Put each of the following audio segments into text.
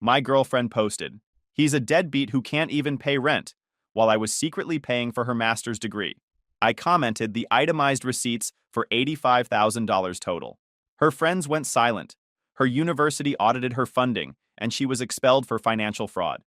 My girlfriend posted, "He's a deadbeat who can't even pay rent," while I was secretly paying for her master's degree. I commented the itemized receipts for $85,000 total. Her friends went silent. Her university audited her funding, and she was expelled for financial fraud.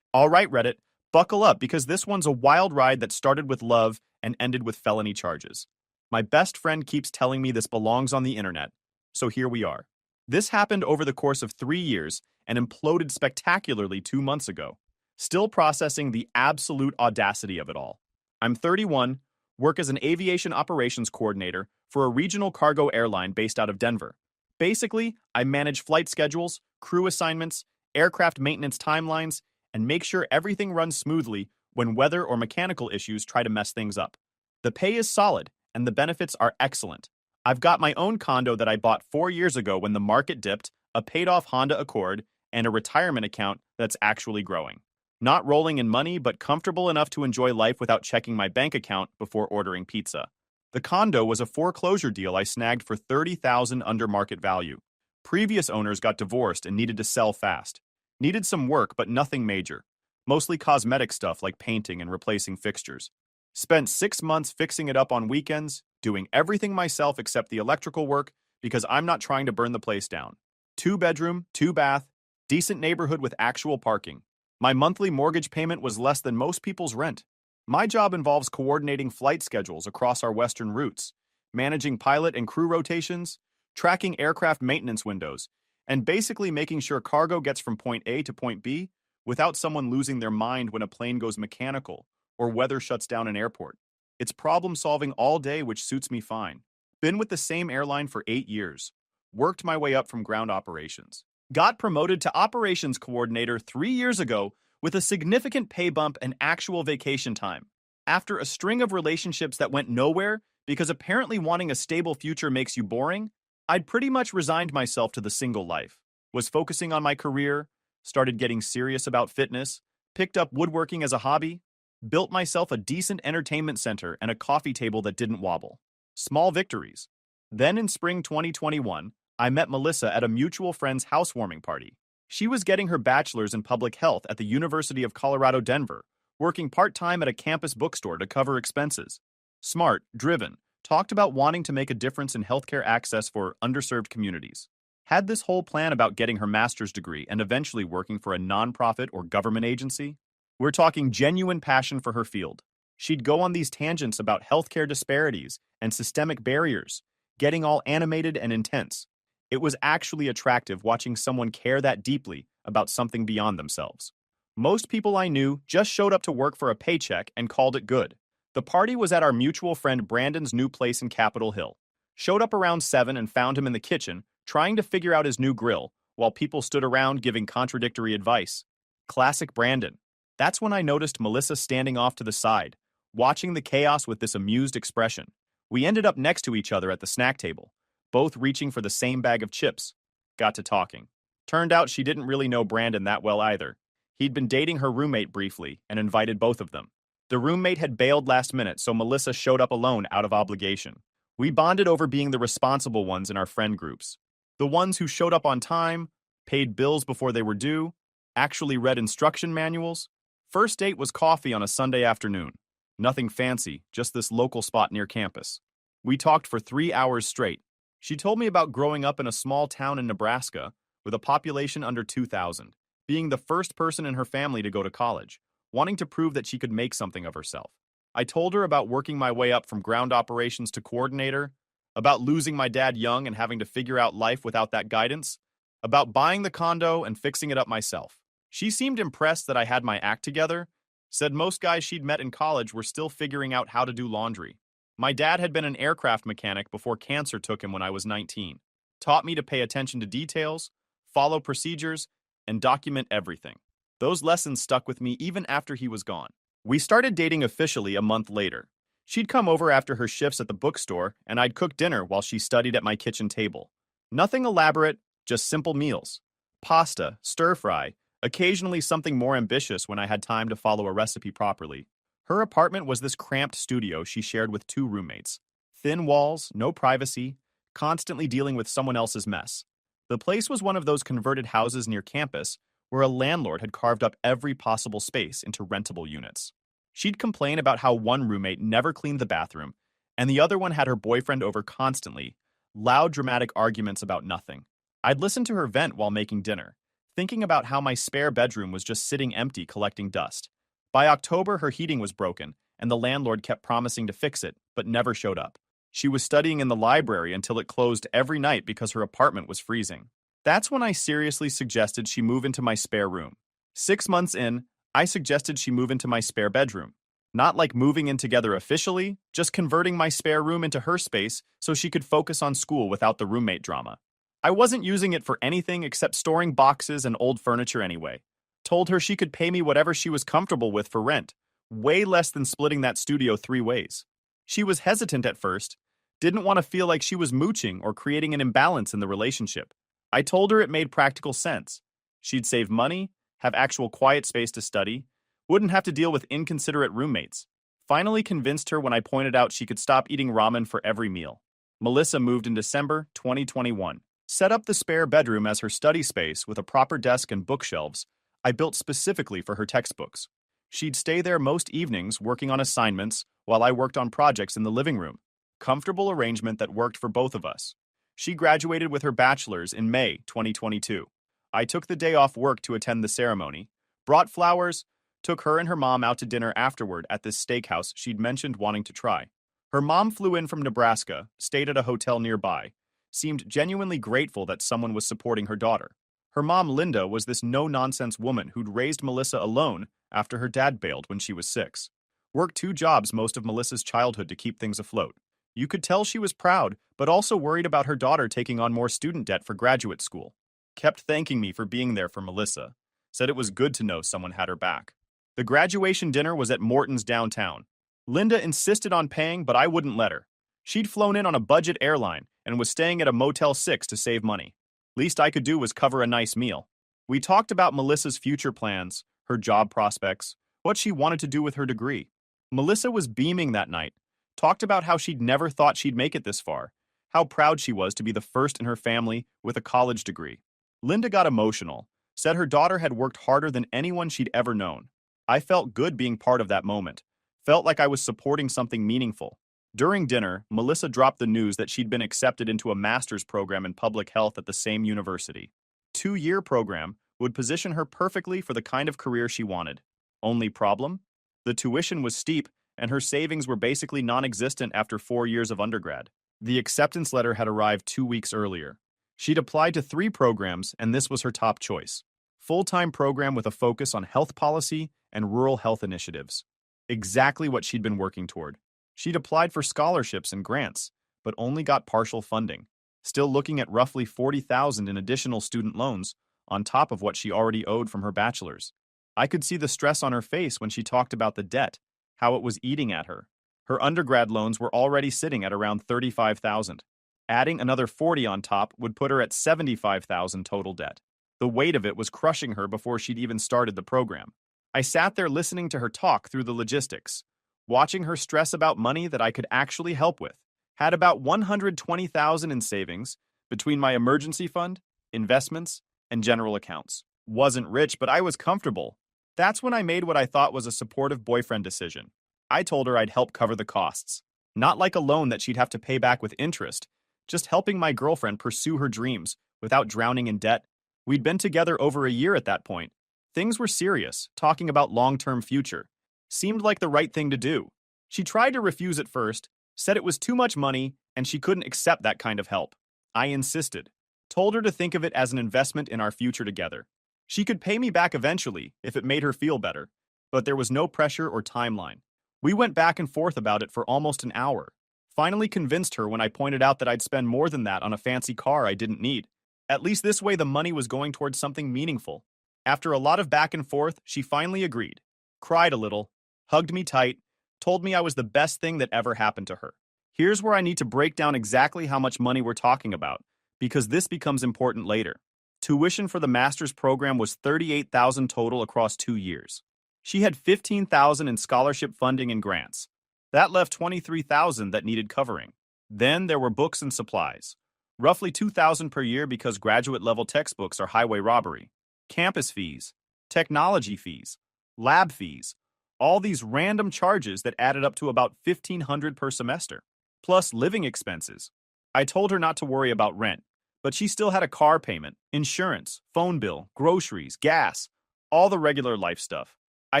All right, Reddit, buckle up because this one's a wild ride that started with love and ended with felony charges. My best friend keeps telling me this belongs on the internet, so here we are. This happened over the course of 3 years and imploded spectacularly 2 months ago. Still processing the absolute audacity of it all. I'm 31, work as an aviation operations coordinator for a regional cargo airline based out of Denver. Basically, I manage flight schedules, crew assignments, aircraft maintenance timelines, and make sure everything runs smoothly when weather or mechanical issues try to mess things up. The pay is solid, and the benefits are excellent. I've got my own condo that I bought 4 years ago when the market dipped, a paid-off Honda Accord, and a retirement account that's actually growing. Not rolling in money, but comfortable enough to enjoy life without checking my bank account before ordering pizza. The condo was a foreclosure deal I snagged for $30,000 under market value. Previous owners got divorced and needed to sell fast. Needed some work, but nothing major. Mostly cosmetic stuff like painting and replacing fixtures. Spent 6 months fixing it up on weekends, doing everything myself except the electrical work because I'm not trying to burn the place down. 2-bedroom, 2-bath, decent neighborhood with actual parking. My monthly mortgage payment was less than most people's rent. My job involves coordinating flight schedules across our western routes, managing pilot and crew rotations, tracking aircraft maintenance windows, and basically making sure cargo gets from point A to point B without someone losing their mind when a plane goes mechanical or weather shuts down an airport. It's problem solving all day, which suits me fine. Been with the same airline for 8 years. Worked my way up from ground operations. Got promoted to operations coordinator 3 years ago with a significant pay bump and actual vacation time. After a string of relationships that went nowhere because apparently wanting a stable future makes you boring, I'd pretty much resigned myself to the single life. Was focusing on my career, started getting serious about fitness, picked up woodworking as a hobby, built myself a decent entertainment center and a coffee table that didn't wobble. Small victories. Then in spring 2021, I met Melissa at a mutual friend's housewarming party. She was getting her bachelor's in public health at the University of Colorado, Denver, working part-time at a campus bookstore to cover expenses. Smart, driven, talked about wanting to make a difference in healthcare access for underserved communities. Had this whole plan about getting her master's degree and eventually working for a nonprofit or government agency. We're talking genuine passion for her field. She'd go on these tangents about healthcare disparities and systemic barriers, getting all animated and intense. It was actually attractive watching someone care that deeply about something beyond themselves. Most people I knew just showed up to work for a paycheck and called it good. The party was at our mutual friend Brandon's new place in Capitol Hill. Showed up around 7 and found him in the kitchen, trying to figure out his new grill, while people stood around giving contradictory advice. Classic Brandon. That's when I noticed Melissa standing off to the side, watching the chaos with this amused expression. We ended up next to each other at the snack table, both reaching for the same bag of chips. Got to talking. Turned out she didn't really know Brandon that well either. He'd been dating her roommate briefly and invited both of them. The roommate had bailed last minute, so Melissa showed up alone out of obligation. We bonded over being the responsible ones in our friend groups. The ones who showed up on time, paid bills before they were due, actually read instruction manuals. First date was coffee on a Sunday afternoon. Nothing fancy, just this local spot near campus. We talked for 3 hours straight. She told me about growing up in a small town in Nebraska with a population under 2,000, being the first person in her family to go to college, wanting to prove that she could make something of herself. I told her about working my way up from ground operations to coordinator, about losing my dad young and having to figure out life without that guidance, about buying the condo and fixing it up myself. She seemed impressed that I had my act together, said most guys she'd met in college were still figuring out how to do laundry. My dad had been an aircraft mechanic before cancer took him when I was 19. Taught me to pay attention to details, follow procedures, and document everything. Those lessons stuck with me even after he was gone. We started dating officially a month later. She'd come over after her shifts at the bookstore, and I'd cook dinner while she studied at my kitchen table. Nothing elaborate, just simple meals. Pasta, stir-fry, occasionally something more ambitious when I had time to follow a recipe properly. Her apartment was this cramped studio she shared with 2 roommates. Thin walls, no privacy, constantly dealing with someone else's mess. The place was one of those converted houses near campus where a landlord had carved up every possible space into rentable units. She'd complain about how one roommate never cleaned the bathroom, and the other one had her boyfriend over constantly, loud, dramatic arguments about nothing. I'd listen to her vent while making dinner, thinking about how my spare bedroom was just sitting empty collecting dust. By October, her heating was broken, and the landlord kept promising to fix it, but never showed up. She was studying in the library until it closed every night because her apartment was freezing. That's when I seriously suggested she move into my spare room. 6 months in, I suggested she move into my spare bedroom. Not like moving in together officially, just converting my spare room into her space so she could focus on school without the roommate drama. I wasn't using it for anything except storing boxes and old furniture anyway. Told her she could pay me whatever she was comfortable with for rent, way less than splitting that studio 3 ways. She was hesitant at first, didn't want to feel like she was mooching or creating an imbalance in the relationship. I told her it made practical sense. She'd save money, have actual quiet space to study, wouldn't have to deal with inconsiderate roommates. Finally convinced her when I pointed out she could stop eating ramen for every meal. Melissa moved in December 2021. Set up the spare bedroom as her study space with a proper desk and bookshelves I built specifically for her textbooks. She'd stay there most evenings working on assignments while I worked on projects in the living room. Comfortable arrangement that worked for both of us. She graduated with her bachelor's in May 2022. I took the day off work to attend the ceremony, brought flowers, took her and her mom out to dinner afterward at this steakhouse she'd mentioned wanting to try. Her mom flew in from Nebraska, stayed at a hotel nearby, seemed genuinely grateful that someone was supporting her daughter. Her mom, Linda, was this no-nonsense woman who'd raised Melissa alone after her dad bailed when she was 6. Worked 2 jobs most of Melissa's childhood to keep things afloat. You could tell she was proud, but also worried about her daughter taking on more student debt for graduate school. Kept thanking me for being there for Melissa. Said it was good to know someone had her back. The graduation dinner was at Morton's downtown. Linda insisted on paying, but I wouldn't let her. She'd flown in on a budget airline and was staying at a Motel 6 to save money. Least I could do was cover a nice meal. We talked about Melissa's future plans, her job prospects, what she wanted to do with her degree. Melissa was beaming that night, talked about how she'd never thought she'd make it this far, how proud she was to be the first in her family with a college degree. Linda got emotional, said her daughter had worked harder than anyone she'd ever known. I felt good being part of that moment, felt like I was supporting something meaningful. During dinner, Melissa dropped the news that she'd been accepted into a master's program in public health at the same university. 2-year program would position her perfectly for the kind of career she wanted. Only problem? The tuition was steep, and her savings were basically non-existent after 4 years of undergrad. The acceptance letter had arrived 2 weeks earlier. She'd applied to 3 programs, and this was her top choice. Full-time program with a focus on health policy and rural health initiatives. Exactly what she'd been working toward. She'd applied for scholarships and grants, but only got partial funding, still looking at roughly $40,000 in additional student loans on top of what she already owed from her bachelor's. I could see the stress on her face when she talked about the debt, how it was eating at her. Her undergrad loans were already sitting at around $35,000. Adding another $40,000 on top would put her at $75,000 total debt. The weight of it was crushing her before she'd even started the program. I sat there listening to her talk through the logistics, watching her stress about money that I could actually help with. Had about $120,000 in savings between my emergency fund, investments, and general accounts. Wasn't rich, but I was comfortable. That's when I made what I thought was a supportive boyfriend decision. I told her I'd help cover the costs. Not like a loan that she'd have to pay back with interest, just helping my girlfriend pursue her dreams without drowning in debt. We'd been together over a year at that point. Things were serious, talking about long-term future. Seemed like the right thing to do. She tried to refuse at first, said it was too much money, and she couldn't accept that kind of help. I insisted. Told her to think of it as an investment in our future together. She could pay me back eventually if it made her feel better, but there was no pressure or timeline. We went back and forth about it for almost an hour. Finally convinced her when I pointed out that I'd spend more than that on a fancy car I didn't need. At least this way the money was going towards something meaningful. After a lot of back and forth, she finally agreed. Cried a little, hugged me tight, told me I was the best thing that ever happened to her. Here's where I need to break down exactly how much money we're talking about, because this becomes important later. Tuition for the master's program was $38,000 total across 2 years. She had $15,000 in scholarship funding and grants. That left $23,000 that needed covering. Then there were books and supplies. Roughly $2,000 per year because graduate-level textbooks are highway robbery. campus fees, technology fees, lab fees, all these random charges that added up to about $1,500 per semester, plus living expenses. I told her not to worry about rent, but she still had a car payment, insurance, phone bill, groceries, gas, all the regular life stuff. I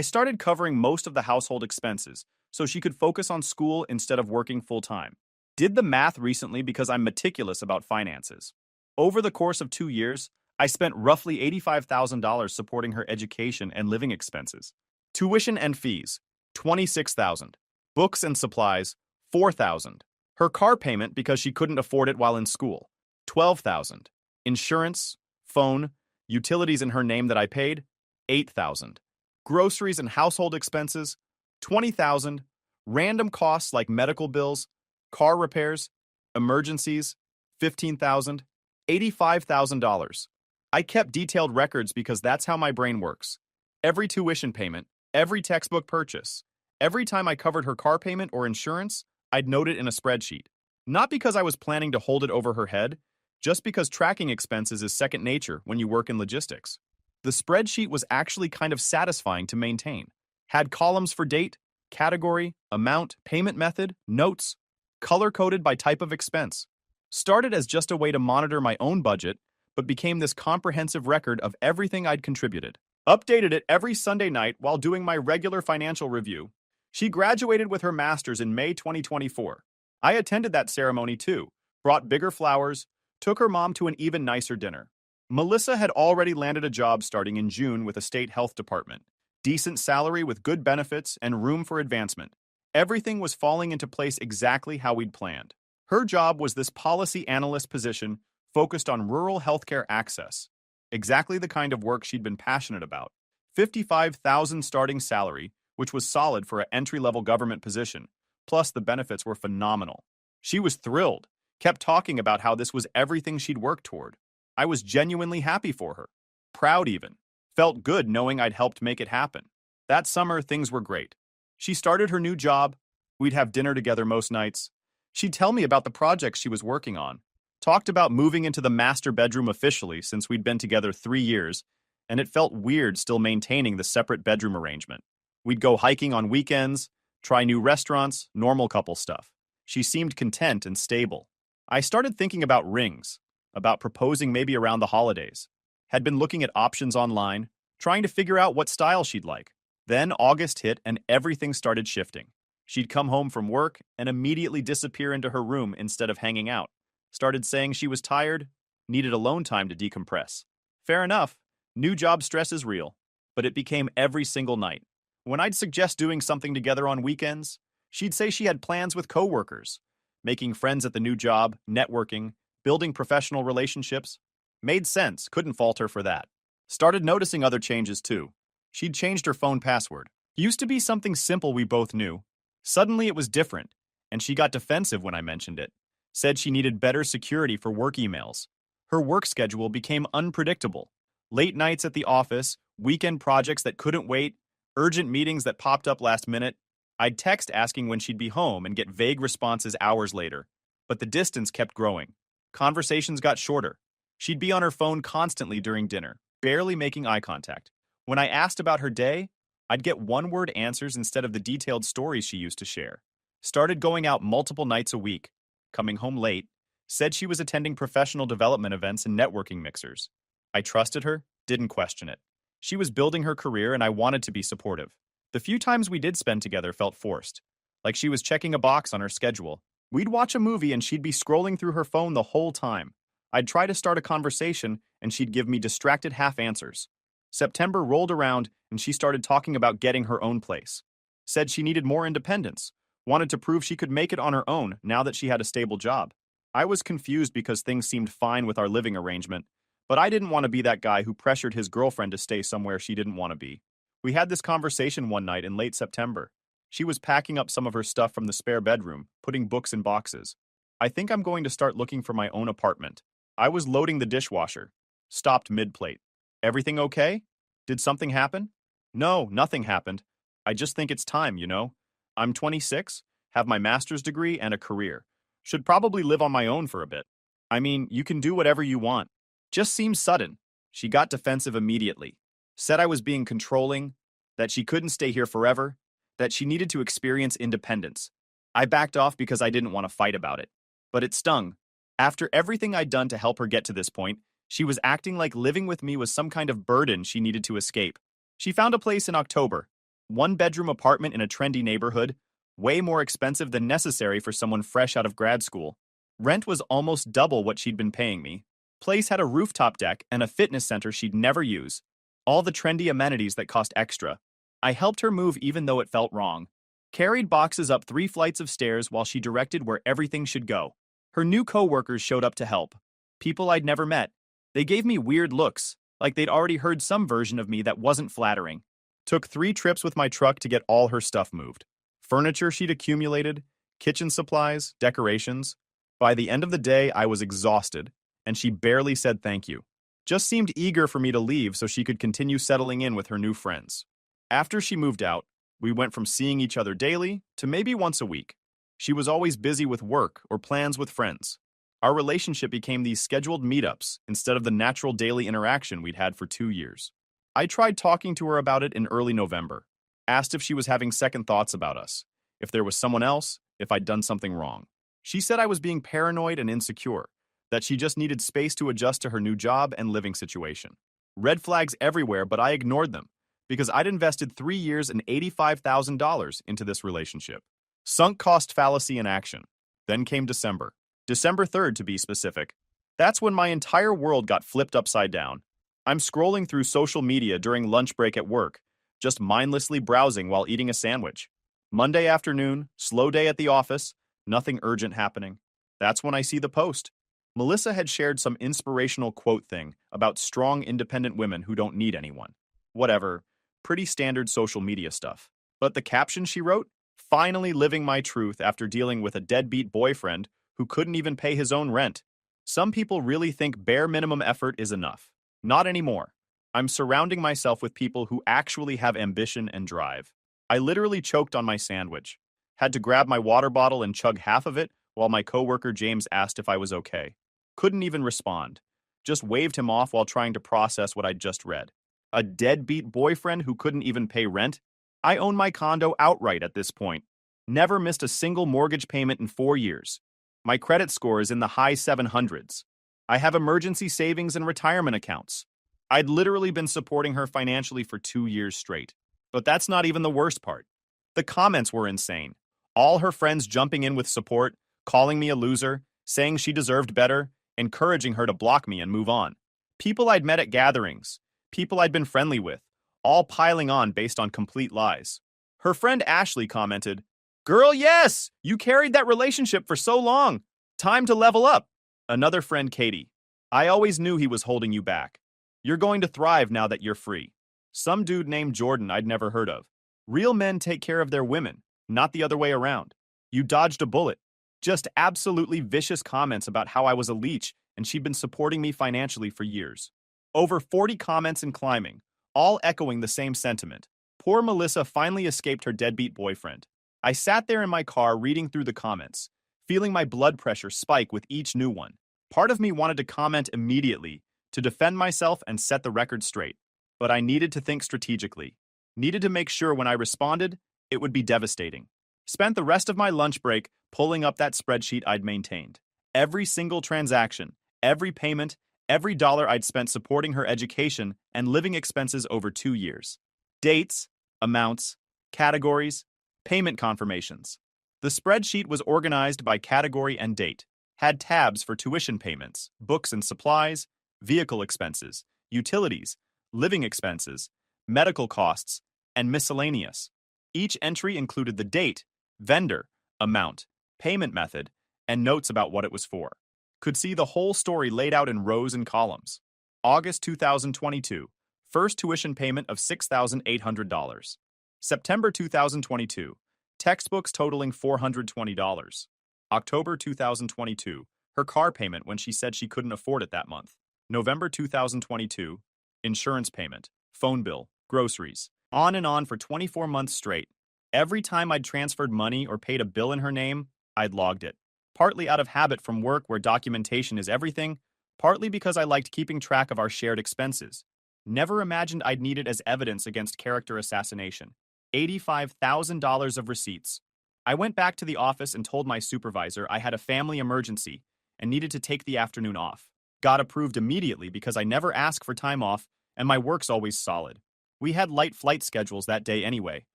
started covering most of the household expenses so she could focus on school instead of working full-time. Did the math recently because I'm meticulous about finances. Over the course of 2 years, I spent roughly $85,000 supporting her education and living expenses. Tuition and fees, $26,000. Books and supplies, $4,000. Her car payment because she couldn't afford it while in school, $12,000. Insurance, phone, utilities in her name that I paid, $8,000. Groceries and household expenses, $20,000. Random costs like medical bills, car repairs, emergencies, $15,000. $85,000. I kept detailed records because that's how my brain works. Every tuition payment, every textbook purchase, every time I covered her car payment or insurance, I'd note it in a spreadsheet. Not because I was planning to hold it over her head, just because tracking expenses is second nature when you work in logistics. The spreadsheet was actually kind of satisfying to maintain. Had columns for date, category, amount, payment method, notes, color-coded by type of expense. Started as just a way to monitor my own budget, but became this comprehensive record of everything I'd contributed. Updated it every Sunday night while doing my regular financial review. She graduated with her master's in May 2024. I attended that ceremony too, brought bigger flowers, took her mom to an even nicer dinner. Melissa had already landed a job starting in June with a state health department. Decent salary with good benefits and room for advancement. Everything was falling into place exactly how we'd planned. Her job was this policy analyst position focused on rural healthcare access. Exactly the kind of work she'd been passionate about. $55,000 starting salary, which was solid for an entry-level government position, plus the benefits were phenomenal. She was thrilled, kept talking about how this was everything she'd worked toward. I was genuinely happy for her. Proud even. Felt good knowing I'd helped make it happen. That summer, things were great. She started her new job. We'd have dinner together most nights. She'd tell me about the projects she was working on. Talked about moving into the master bedroom officially since we'd been together 3 years, and it felt weird still maintaining the separate bedroom arrangement. We'd go hiking on weekends, try new restaurants, normal couple stuff. She seemed content and stable. I started thinking about rings, about proposing maybe around the holidays. Had been looking at options online, trying to figure out what style she'd like. Then August hit and everything started shifting. She'd come home from work and immediately disappear into her room instead of hanging out. Started saying she was tired, needed alone time to decompress. Fair enough, new job stress is real, but it became every single night. When I'd suggest doing something together on weekends, she'd say she had plans with coworkers, making friends at the new job, networking, building professional relationships. Made sense, couldn't fault her for that. Started noticing other changes too. She'd changed her phone password. Used to be something simple we both knew. Suddenly it was different, and she got defensive when I mentioned it. Said she needed better security for work emails. Her work schedule became unpredictable. Late nights at the office, weekend projects that couldn't wait, urgent meetings that popped up last minute. I'd text asking when she'd be home and get vague responses hours later. But the distance kept growing. Conversations got shorter. She'd be on her phone constantly during dinner, barely making eye contact. When I asked about her day, I'd get one-word answers instead of the detailed stories she used to share. Started going out multiple nights a week, coming home late, said she was attending professional development events and networking mixers. I trusted her, didn't question it. She was building her career and I wanted to be supportive. The few times we did spend together felt forced, like she was checking a box on her schedule. We'd watch a movie and she'd be scrolling through her phone the whole time. I'd try to start a conversation and she'd give me distracted half answers. September rolled around and she started talking about getting her own place. Said she needed more independence, wanted to prove she could make it on her own now that she had a stable job. I was confused because things seemed fine with our living arrangement, but I didn't want to be that guy who pressured his girlfriend to stay somewhere she didn't want to be. We had this conversation one night in late September. She was packing up some of her stuff from the spare bedroom, putting books in boxes. I think I'm going to start looking for my own apartment. I was loading the dishwasher. Stopped mid-plate. Everything okay? Did something happen? No, nothing happened. I just think it's time, you know? I'm 26, have my master's degree and a career. Should probably live on my own for a bit. I mean, you can do whatever you want. Just seems sudden. She got defensive immediately, said I was being controlling, that she couldn't stay here forever, that she needed to experience independence. I backed off because I didn't want to fight about it. But it stung. After everything I'd done to help her get to this point, she was acting like living with me was some kind of burden she needed to escape. She found a place in October, one-bedroom apartment in a trendy neighborhood, way more expensive than necessary for someone fresh out of grad school. Rent was almost double what she'd been paying me. Place had a rooftop deck and a fitness center she'd never use. All the trendy amenities that cost extra. I helped her move even though it felt wrong. Carried boxes up 3 flights of stairs while she directed where everything should go. Her new co-workers showed up to help. People I'd never met. They gave me weird looks, like they'd already heard some version of me that wasn't flattering. Took 3 trips with my truck to get all her stuff moved. Furniture she'd accumulated, kitchen supplies, decorations. By the end of the day, I was exhausted, and she barely said thank you. Just seemed eager for me to leave so she could continue settling in with her new friends. After she moved out, we went from seeing each other daily to maybe once a week. She was always busy with work or plans with friends. Our relationship became these scheduled meetups instead of the natural daily interaction we'd had for 2 years. I tried talking to her about it in early November. Asked if she was having second thoughts about us, if there was someone else, if I'd done something wrong. She said I was being paranoid and insecure, that she just needed space to adjust to her new job and living situation. Red flags everywhere, but I ignored them because I'd invested 3 years and $85,000 into this relationship. Sunk cost fallacy in action. Then came December. December 3rd, to be specific. That's when my entire world got flipped upside down. I'm scrolling through social media during lunch break at work, just mindlessly browsing while eating a sandwich. Monday afternoon, slow day at the office, nothing urgent happening. That's when I see the post. Melissa had shared some inspirational quote thing about strong, independent women who don't need anyone. Whatever, pretty standard social media stuff. But the caption she wrote? Finally living my truth after dealing with a deadbeat boyfriend who couldn't even pay his own rent. Some people really think bare minimum effort is enough. Not anymore. I'm surrounding myself with people who actually have ambition and drive. I literally choked on my sandwich. Had to grab my water bottle and chug half of it while my coworker James asked if I was okay. Couldn't even respond. Just waved him off while trying to process what I'd just read. A deadbeat boyfriend who couldn't even pay rent? I own my condo outright at this point. Never missed a single mortgage payment in 4 years. My credit score is in the high 700s. I have emergency savings and retirement accounts. I'd literally been supporting her financially for 2 years straight. But that's not even the worst part. The comments were insane. All her friends jumping in with support, calling me a loser, saying she deserved better, encouraging her to block me and move on. People I'd met at gatherings, people I'd been friendly with, all piling on based on complete lies. Her friend Ashley commented, "Girl, yes! You carried that relationship for so long. Time to level up." Another friend, Katie, "I always knew he was holding you back. You're going to thrive now that you're free." Some dude named Jordan I'd never heard of. "Real men take care of their women, not the other way around. You dodged a bullet." Just absolutely vicious comments about how I was a leech and she'd been supporting me financially for years. Over 40 comments and climbing, all echoing the same sentiment. Poor Melissa finally escaped her deadbeat boyfriend. I sat there in my car reading through the comments, feeling my blood pressure spike with each new one. Part of me wanted to comment immediately, to defend myself and set the record straight. But I needed to think strategically. Needed to make sure when I responded, it would be devastating. Spent the rest of my lunch break pulling up that spreadsheet I'd maintained. Every single transaction, every payment, every dollar I'd spent supporting her education and living expenses over 2 years. Dates, amounts, categories, payment confirmations. The spreadsheet was organized by category and date, had tabs for tuition payments, books and supplies, vehicle expenses, utilities, living expenses, medical costs, and miscellaneous. Each entry included the date, vendor, amount, payment method, and notes about what it was for. Could see the whole story laid out in rows and columns. August 2022, first tuition payment of $6,800. September 2022, textbooks totaling $420. October 2022, her car payment when she said she couldn't afford it that month. November 2022, insurance payment, phone bill, groceries. On and on for 24 months straight. Every time I'd transferred money or paid a bill in her name, I'd logged it. Partly out of habit from work where documentation is everything, partly because I liked keeping track of our shared expenses. Never imagined I'd need it as evidence against character assassination. $85,000 of receipts. I went back to the office and told my supervisor I had a family emergency and needed to take the afternoon off. Got approved immediately because I never ask for time off and my work's always solid. We had light flight schedules that day anyway.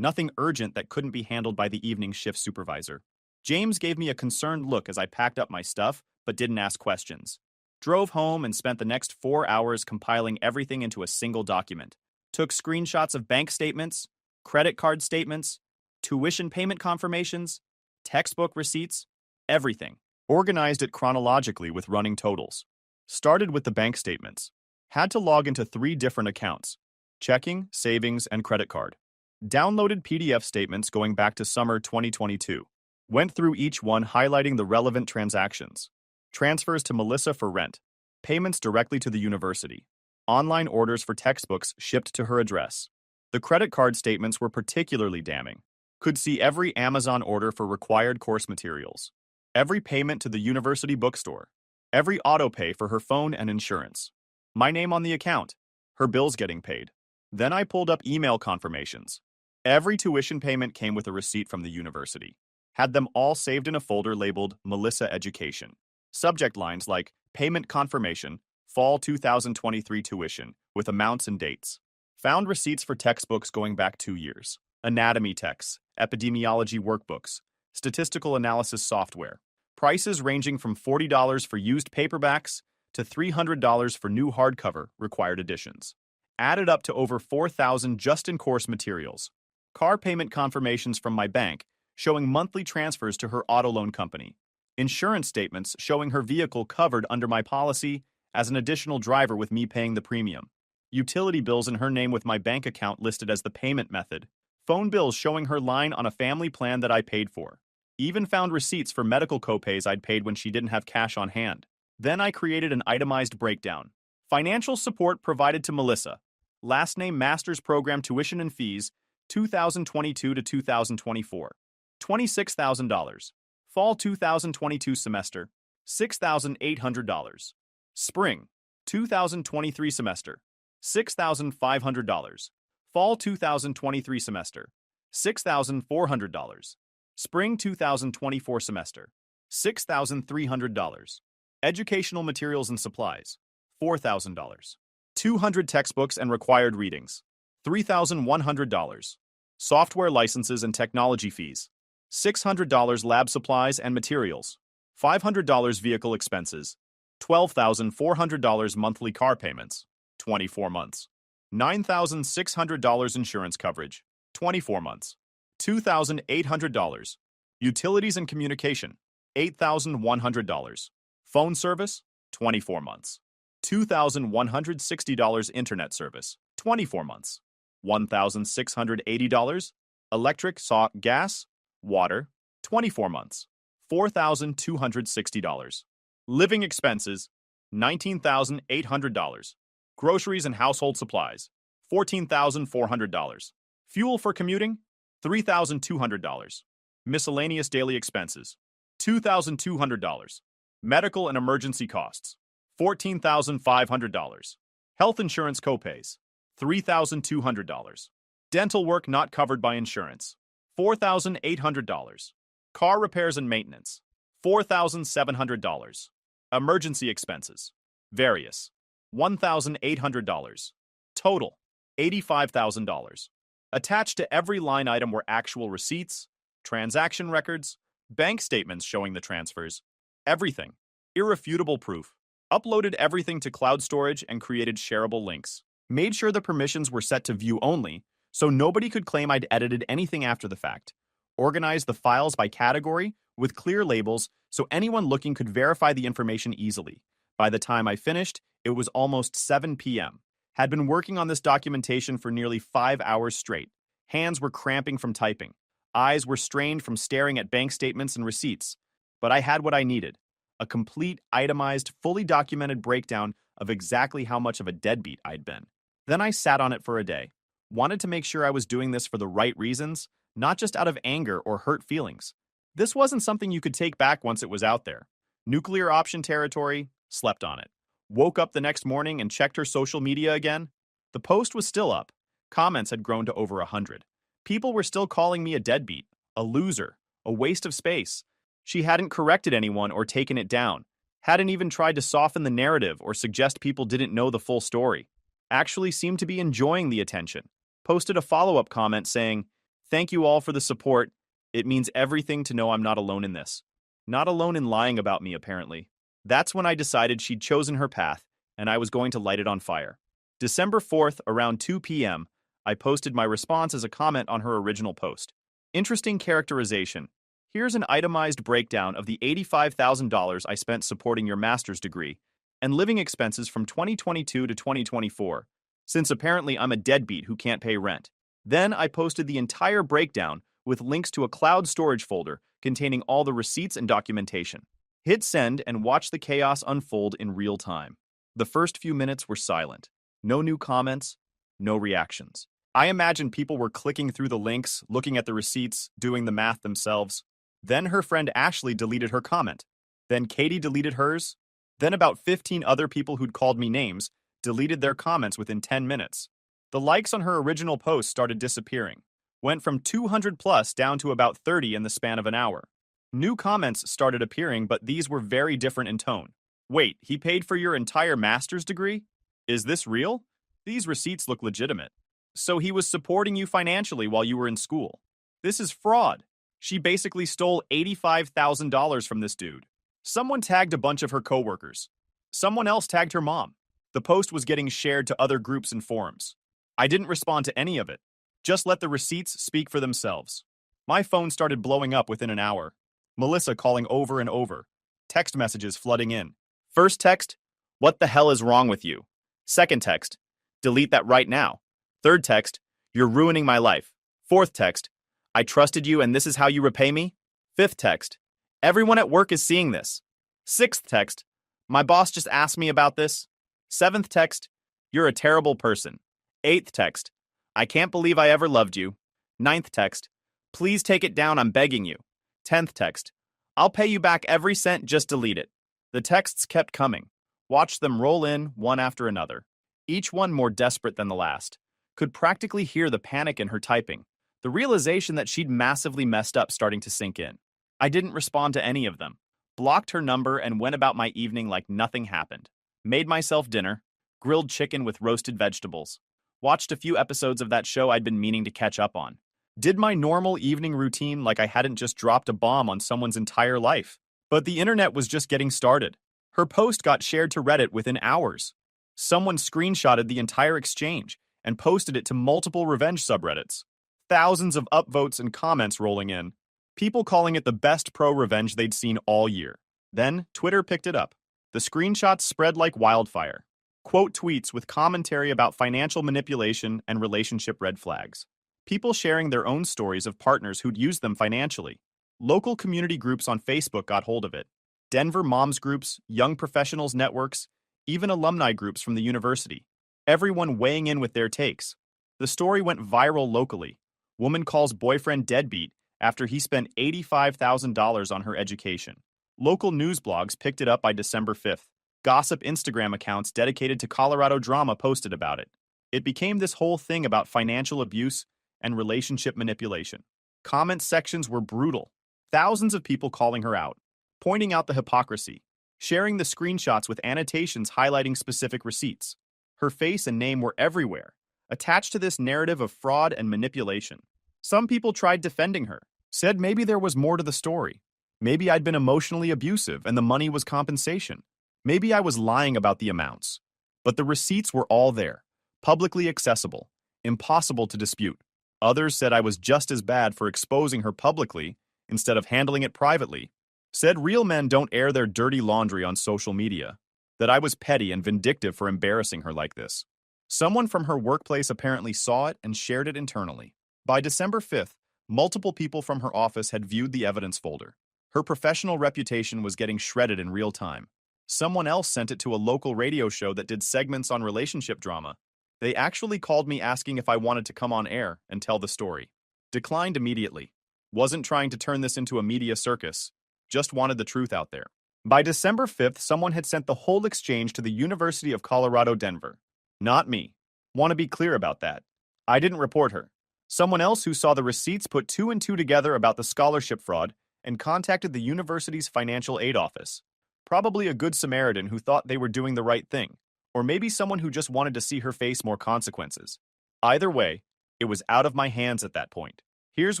Nothing urgent that couldn't be handled by the evening shift supervisor. James gave me a concerned look as I packed up my stuff, but didn't ask questions. Drove home and spent the next 4 hours compiling everything into a single document. Took screenshots of bank statements, credit card statements, tuition payment confirmations, textbook receipts, everything. Organized it chronologically with running totals. Started with the bank statements. Had to log into 3 different accounts: checking, savings, and credit card. Downloaded PDF statements going back to summer 2022. Went through each one highlighting the relevant transactions. Transfers to Melissa for rent. Payments directly to the university. Online orders for textbooks shipped to her address. The credit card statements were particularly damning. Could see every Amazon order for required course materials. Every payment to the university bookstore. Every auto pay for her phone and insurance. My name on the account. Her bills getting paid. Then I pulled up email confirmations. Every tuition payment came with a receipt from the university. Had them all saved in a folder labeled Melissa Education. Subject lines like Payment Confirmation, Fall 2023 Tuition, with amounts and dates. Found receipts for textbooks going back 2 years. Anatomy texts, epidemiology workbooks, statistical analysis software. Prices ranging from $40 for used paperbacks to $300 for new hardcover required editions. Added up to over $4,000 just in course materials. Car payment confirmations from my bank showing monthly transfers to her auto loan company. Insurance statements showing her vehicle covered under my policy as an additional driver with me paying the premium. Utility bills in her name with my bank account listed as the payment method. Phone bills showing her line on a family plan that I paid for. Even found receipts for medical copays I'd paid when she didn't have cash on hand. Then I created an itemized breakdown. Financial support provided to Melissa. Last name master's program tuition and fees, 2022 to 2024. $26,000. Fall 2022 semester, $6,800. Spring 2023 semester, $6,500. Fall 2023 semester, $6,400. Spring 2024 semester, $6,300. Educational materials and supplies, $4,000. 200 textbooks and required readings, $3,100. Software licenses and technology fees, $600 lab supplies and materials, $500 vehicle expenses, $12,400 monthly car payments, 24 months, $9,600 insurance coverage, 24 months, $2,800. Utilities and communication, $8,100. Phone service, 24 months. $2,160 internet service, 24 months. $1,680. Electric, gas, water, 24 months. $4,260. Living expenses, $19,800. Groceries and household supplies, $14,400. Fuel for commuting, $3,200. Miscellaneous daily expenses, $2,200. Medical and emergency costs, $14,500. Health insurance copays, $3,200. Dental work not covered by insurance, $4,800. Car repairs and maintenance, $4,700. Emergency expenses, various, $1,800. Total, $85,000. Attached to every line item were actual receipts, transaction records, bank statements showing the transfers, everything. Irrefutable proof. Uploaded everything to cloud storage and created shareable links. Made sure the permissions were set to view only, so nobody could claim I'd edited anything after the fact. Organized the files by category with clear labels so anyone looking could verify the information easily. By the time I finished, it was almost 7 p.m. Had been working on this documentation for nearly 5 hours straight. Hands were cramping from typing. Eyes were strained from staring at bank statements and receipts. But I had what I needed. A complete, itemized, fully documented breakdown of exactly how much of a deadbeat I'd been. Then I sat on it for a day. Wanted to make sure I was doing this for the right reasons, not just out of anger or hurt feelings. This wasn't something you could take back once it was out there. Nuclear option territory, slept on it. Woke up the next morning and checked her social media again. The post was still up. Comments had grown to over 100. People were still calling me a deadbeat, a loser, a waste of space. She hadn't corrected anyone or taken it down, hadn't even tried to soften the narrative or suggest people didn't know the full story. Actually seemed to be enjoying the attention. Posted a follow-up comment saying, "Thank you all for the support. It means everything to know I'm not alone in this." Not alone in lying about me, apparently. That's when I decided she'd chosen her path, and I was going to light it on fire. December 4th, around 2 p.m., I posted my response as a comment on her original post. Interesting characterization. Here's an itemized breakdown of the $85,000 I spent supporting your master's degree and living expenses from 2022 to 2024, since apparently I'm a deadbeat who can't pay rent. Then I posted the entire breakdown with links to a cloud storage folder containing all the receipts and documentation. Hit send and watch the chaos unfold in real time. The first few minutes were silent. No new comments, no reactions. I imagine people were clicking through the links, looking at the receipts, doing the math themselves. Then her friend Ashley deleted her comment. Then Katie deleted hers. Then about 15 other people who'd called me names deleted their comments within 10 minutes. The likes on her original post started disappearing. Went from 200 plus down to about 30 in the span of an hour. New comments started appearing, but these were very different in tone. Wait, he paid for your entire master's degree? Is this real? These receipts look legitimate. So he was supporting you financially while you were in school. This is fraud. She basically stole $85,000 from this dude. Someone tagged a bunch of her coworkers. Someone else tagged her mom. The post was getting shared to other groups and forums. I didn't respond to any of it. Just let the receipts speak for themselves. My phone started blowing up within an hour. Melissa calling over and over. Text messages flooding in. First text, "What the hell is wrong with you?" Second text, "Delete that right now." Third text, "You're ruining my life." Fourth text, "I trusted you and this is how you repay me." Fifth text, "Everyone at work is seeing this." Sixth text, "My boss just asked me about this." Seventh text, "You're a terrible person." Eighth text, "I can't believe I ever loved you." Ninth text, "Please take it down, I'm begging you." 10th text, "I'll pay you back every cent, just delete it." The texts kept coming. Watched them roll in, one after another. Each one more desperate than the last. Could practically hear the panic in her typing. The realization that she'd massively messed up starting to sink in. I didn't respond to any of them. Blocked her number and went about my evening like nothing happened. Made myself dinner. Grilled chicken with roasted vegetables. Watched a few episodes of that show I'd been meaning to catch up on. Did my normal evening routine like I hadn't just dropped a bomb on someone's entire life. But the internet was just getting started. Her post got shared to Reddit within hours. Someone screenshotted the entire exchange and posted it to multiple revenge subreddits. Thousands of upvotes and comments rolling in. People calling it the best pro-revenge they'd seen all year. Then Twitter picked it up. The screenshots spread like wildfire. Quote tweets with commentary about financial manipulation and relationship red flags. People sharing their own stories of partners who'd used them financially. Local community groups on Facebook got hold of it. Denver moms groups, young professionals networks, even alumni groups from the university. Everyone weighing in with their takes. The story went viral locally. Woman calls boyfriend deadbeat after he spent $85,000 on her education. Local news blogs picked it up by December 5th. Gossip Instagram accounts dedicated to Colorado drama posted about it. It became this whole thing about financial abuse and relationship manipulation. Comment sections were brutal. Thousands of people calling her out, pointing out the hypocrisy, sharing the screenshots with annotations highlighting specific receipts. Her face and name were everywhere, attached to this narrative of fraud and manipulation. Some people tried defending her, said maybe there was more to the story. Maybe I'd been emotionally abusive and the money was compensation. Maybe I was lying about the amounts. But the receipts were all there, publicly accessible, impossible to dispute. Others said I was just as bad for exposing her publicly instead of handling it privately. Said real men don't air their dirty laundry on social media. That I was petty and vindictive for embarrassing her like this. Someone from her workplace apparently saw it and shared it internally. By December 5th, multiple people from her office had viewed the evidence folder. Her professional reputation was getting shredded in real time. Someone else sent it to a local radio show that did segments on relationship drama. They actually called me asking if I wanted to come on air and tell the story. Declined immediately. Wasn't trying to turn this into a media circus. Just wanted the truth out there. By December 5th, someone had sent the whole exchange to the University of Colorado, Denver. Not me. Want to be clear about that. I didn't report her. Someone else who saw the receipts put two and two together about the scholarship fraud and contacted the university's financial aid office. Probably a good Samaritan who thought they were doing the right thing, or maybe someone who just wanted to see her face more consequences. Either way, it was out of my hands at that point. Here's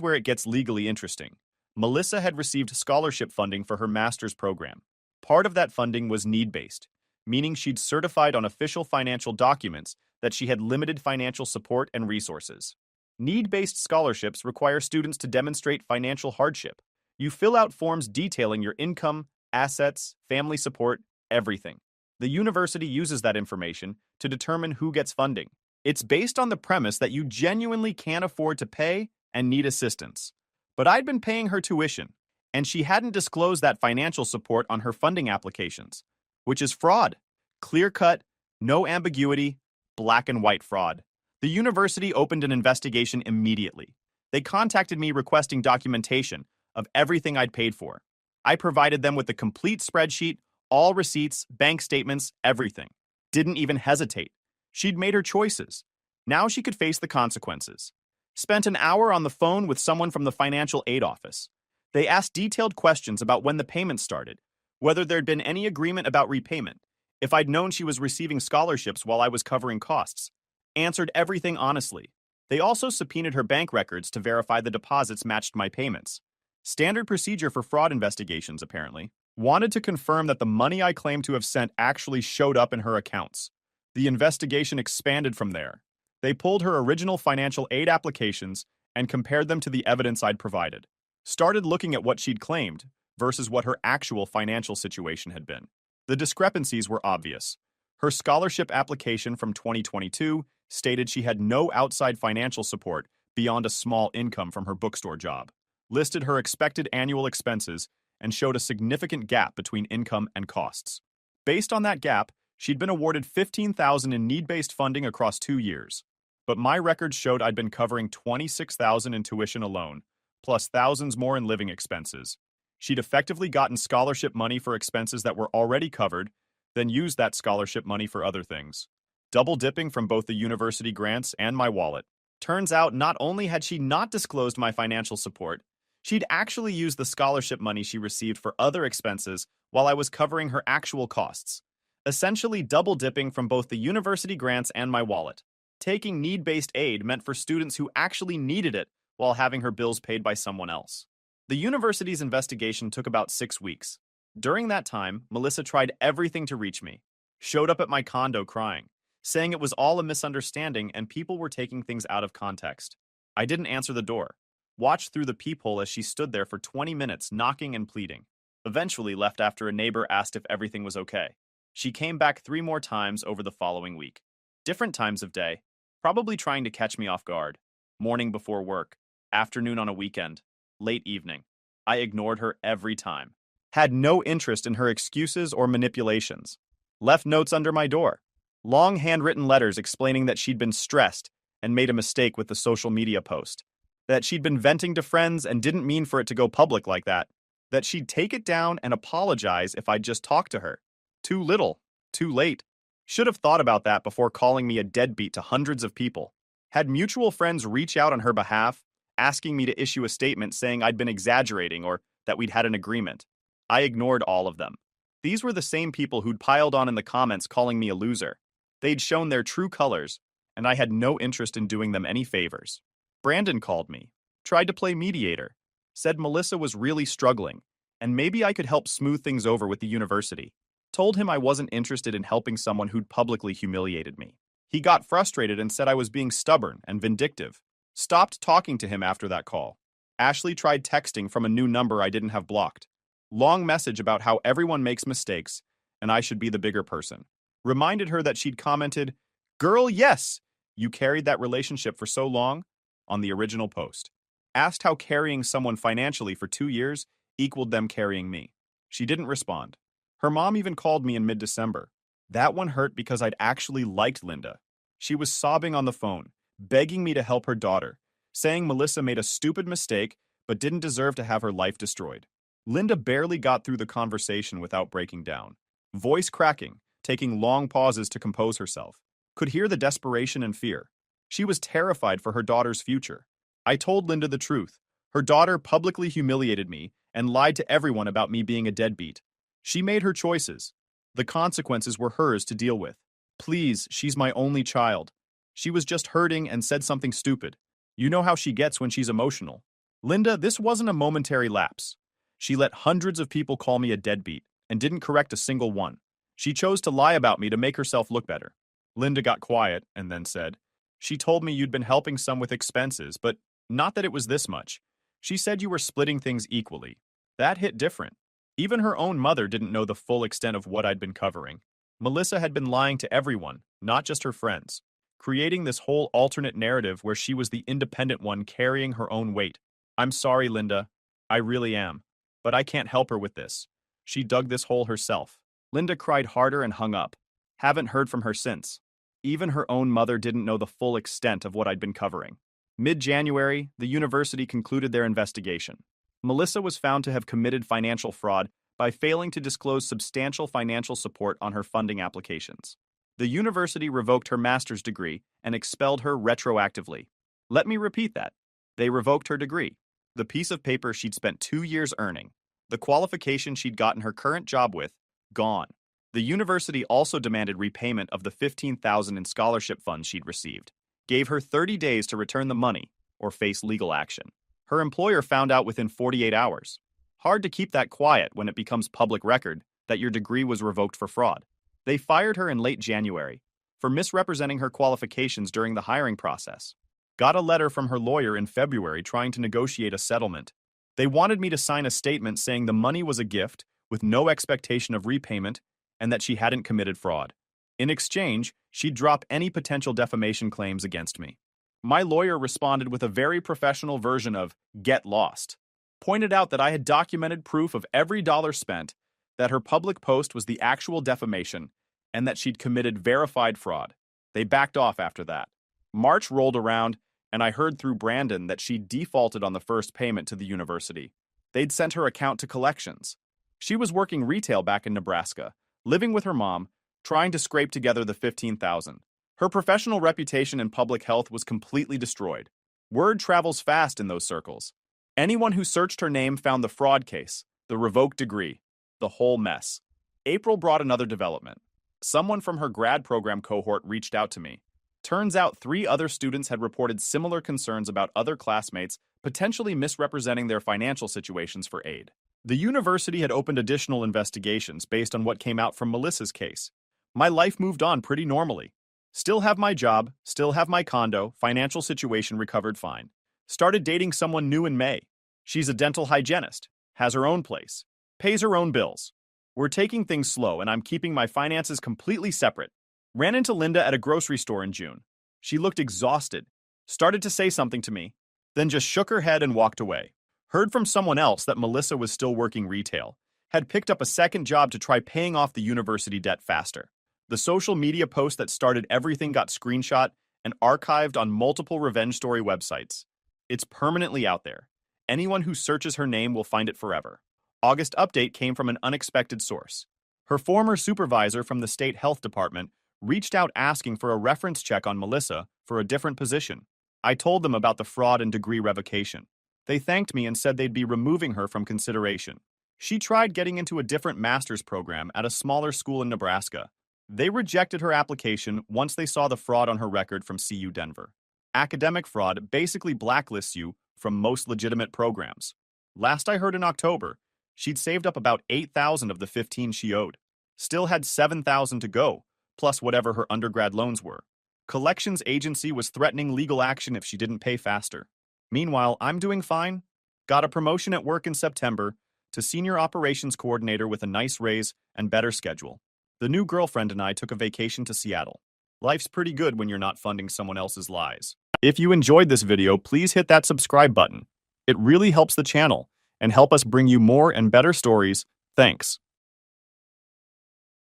where it gets legally interesting. Melissa had received scholarship funding for her master's program. Part of that funding was need-based, meaning she'd certified on official financial documents that she had limited financial support and resources. Need-based scholarships require students to demonstrate financial hardship. You fill out forms detailing your income, assets, family support, everything. The university uses that information to determine who gets funding. It's based on the premise that you genuinely can't afford to pay and need assistance. But I'd been paying her tuition, and she hadn't disclosed that financial support on her funding applications, which is fraud. Clear-cut, no ambiguity, black and white fraud. The university opened an investigation immediately. They contacted me requesting documentation of everything I'd paid for. I provided them with the complete spreadsheet, all receipts, bank statements, everything. Didn't even hesitate. She'd made her choices. Now she could face the consequences. Spent an hour on the phone with someone from the financial aid office. They asked detailed questions about when the payment started, whether there'd been any agreement about repayment, if I'd known she was receiving scholarships while I was covering costs. Answered everything honestly. They also subpoenaed her bank records to verify the deposits matched my payments. Standard procedure for fraud investigations, apparently. Wanted to confirm that the money I claimed to have sent actually showed up in her accounts. The investigation expanded from there. They pulled her original financial aid applications and compared them to the evidence I'd provided. Started looking at what she'd claimed versus what her actual financial situation had been. The discrepancies were obvious. Her scholarship application from 2022 stated she had no outside financial support beyond a small income from her bookstore job, listed her expected annual expenses, and showed a significant gap between income and costs. Based on that gap, she'd been awarded $15,000 in need-based funding across 2 years. But my records showed I'd been covering $26,000 in tuition alone, plus thousands more in living expenses. She'd effectively gotten scholarship money for expenses that were already covered, then used that scholarship money for other things. Double dipping from both the university grants and my wallet. Turns out not only had she not disclosed my financial support, she'd actually used the scholarship money she received for other expenses while I was covering her actual costs. Essentially double dipping from both the university grants and my wallet. Taking need-based aid meant for students who actually needed it while having her bills paid by someone else. The university's investigation took about 6 weeks. During that time, Melissa tried everything to reach me. Showed up at my condo crying, saying it was all a misunderstanding and people were taking things out of context. I didn't answer the door. Watched through the peephole as she stood there for 20 minutes knocking and pleading. Eventually left after a neighbor asked if everything was okay. She came back 3 more times over the following week. Different times of day, probably trying to catch me off guard. Morning before work, afternoon on a weekend, late evening. I ignored her every time. Had no interest in her excuses or manipulations. Left notes under my door. Long handwritten letters explaining that she'd been stressed and made a mistake with the social media post. That she'd been venting to friends and didn't mean for it to go public like that. That she'd take it down and apologize if I'd just talked to her. Too little, too late. Should have thought about that before calling me a deadbeat to hundreds of people. Had mutual friends reach out on her behalf, asking me to issue a statement saying I'd been exaggerating or that we'd had an agreement. I ignored all of them. These were the same people who'd piled on in the comments calling me a loser. They'd shown their true colors, and I had no interest in doing them any favors. Brandon called me, tried to play mediator, said Melissa was really struggling, and maybe I could help smooth things over with the university. Told him I wasn't interested in helping someone who'd publicly humiliated me. He got frustrated and said I was being stubborn and vindictive. Stopped talking to him after that call. Ashley tried texting from a new number I didn't have blocked. Long message about how everyone makes mistakes and I should be the bigger person. Reminded her that she'd commented, "Girl, yes, you carried that relationship for so long," on the original post. Asked how carrying someone financially for 2 years equaled them carrying me. She didn't respond. Her mom even called me in mid-December. That one hurt because I'd actually liked Linda. She was sobbing on the phone, begging me to help her daughter, saying Melissa made a stupid mistake but didn't deserve to have her life destroyed. Linda barely got through the conversation without breaking down. Voice cracking, taking long pauses to compose herself. Could hear the desperation and fear. She was terrified for her daughter's future. I told Linda the truth. Her daughter publicly humiliated me and lied to everyone about me being a deadbeat. She made her choices. The consequences were hers to deal with. Please, she's my only child. She was just hurting and said something stupid. You know how she gets when she's emotional. Linda, this wasn't a momentary lapse. She let hundreds of people call me a deadbeat and didn't correct a single one. She chose to lie about me to make herself look better. Linda got quiet and then said, "She told me you'd been helping some with expenses, but not that it was this much. She said you were splitting things equally. That hit different. Even her own mother didn't know the full extent of what I'd been covering. Melissa had been lying to everyone, not just her friends, creating this whole alternate narrative where she was the independent one carrying her own weight. I'm sorry, Linda. I really am. But I can't help her with this. She dug this hole herself." Linda cried harder and hung up. Haven't heard from her since. Even her own mother didn't know the full extent of what I'd been covering. Mid-January, the university concluded their investigation. Melissa was found to have committed financial fraud by failing to disclose substantial financial support on her funding applications. The university revoked her master's degree and expelled her retroactively. Let me repeat that. They revoked her degree, the piece of paper she'd spent 2 years earning, the qualification she'd gotten her current job with, gone. The university also demanded repayment of the $15,000 in scholarship funds she'd received, gave her 30 days to return the money or face legal action. Her employer found out within 48 hours. Hard to keep that quiet when it becomes public record that your degree was revoked for fraud. They fired her in late January for misrepresenting her qualifications during the hiring process. Got a letter from her lawyer in February trying to negotiate a settlement. They wanted me to sign a statement saying the money was a gift with no expectation of repayment and that she hadn't committed fraud. In exchange, she'd drop any potential defamation claims against me. My lawyer responded with a very professional version of "get lost." Pointed out that I had documented proof of every dollar spent, that her public post was the actual defamation, and that she'd committed verified fraud. They backed off after that. March rolled around, and I heard through Brandon that she'd defaulted on the first payment to the university. They'd sent her account to collections. She was working retail back in Nebraska, living with her mom, trying to scrape together the $15,000. Her professional reputation in public health was completely destroyed. Word travels fast in those circles. Anyone who searched her name found the fraud case, the revoked degree, the whole mess. April brought another development. Someone from her grad program cohort reached out to me. Turns out 3 other students had reported similar concerns about other classmates potentially misrepresenting their financial situations for aid. The university had opened additional investigations based on what came out from Melissa's case. My life moved on pretty normally. Still have my job, still have my condo, financial situation recovered fine. Started dating someone new in May. She's a dental hygienist, has her own place, pays her own bills. We're taking things slow and I'm keeping my finances completely separate. Ran into Linda at a grocery store in June. She looked exhausted, started to say something to me, then just shook her head and walked away. Heard from someone else that Melissa was still working retail, had picked up a second job to try paying off the university debt faster. The social media post that started everything got screenshot and archived on multiple revenge story websites. It's permanently out there. Anyone who searches her name will find it forever. August update came from an unexpected source. Her former supervisor from the state health department reached out asking for a reference check on Melissa for a different position. I told them about the fraud and degree revocation. They thanked me and said they'd be removing her from consideration. She tried getting into a different master's program at a smaller school in Nebraska. They rejected her application once they saw the fraud on her record from CU Denver. Academic fraud basically blacklists you from most legitimate programs. Last I heard in October, she'd saved up about $8,000 of the $15,000 she owed. Still had $7,000 to go, plus whatever her undergrad loans were. Collections agency was threatening legal action if she didn't pay faster. Meanwhile, I'm doing fine. Got a promotion at work in September to senior operations coordinator with a nice raise and better schedule. The new girlfriend and I took a vacation to Seattle. Life's pretty good when you're not funding someone else's lies. If you enjoyed this video, please hit that subscribe button. It really helps the channel and help us bring you more and better stories. Thanks.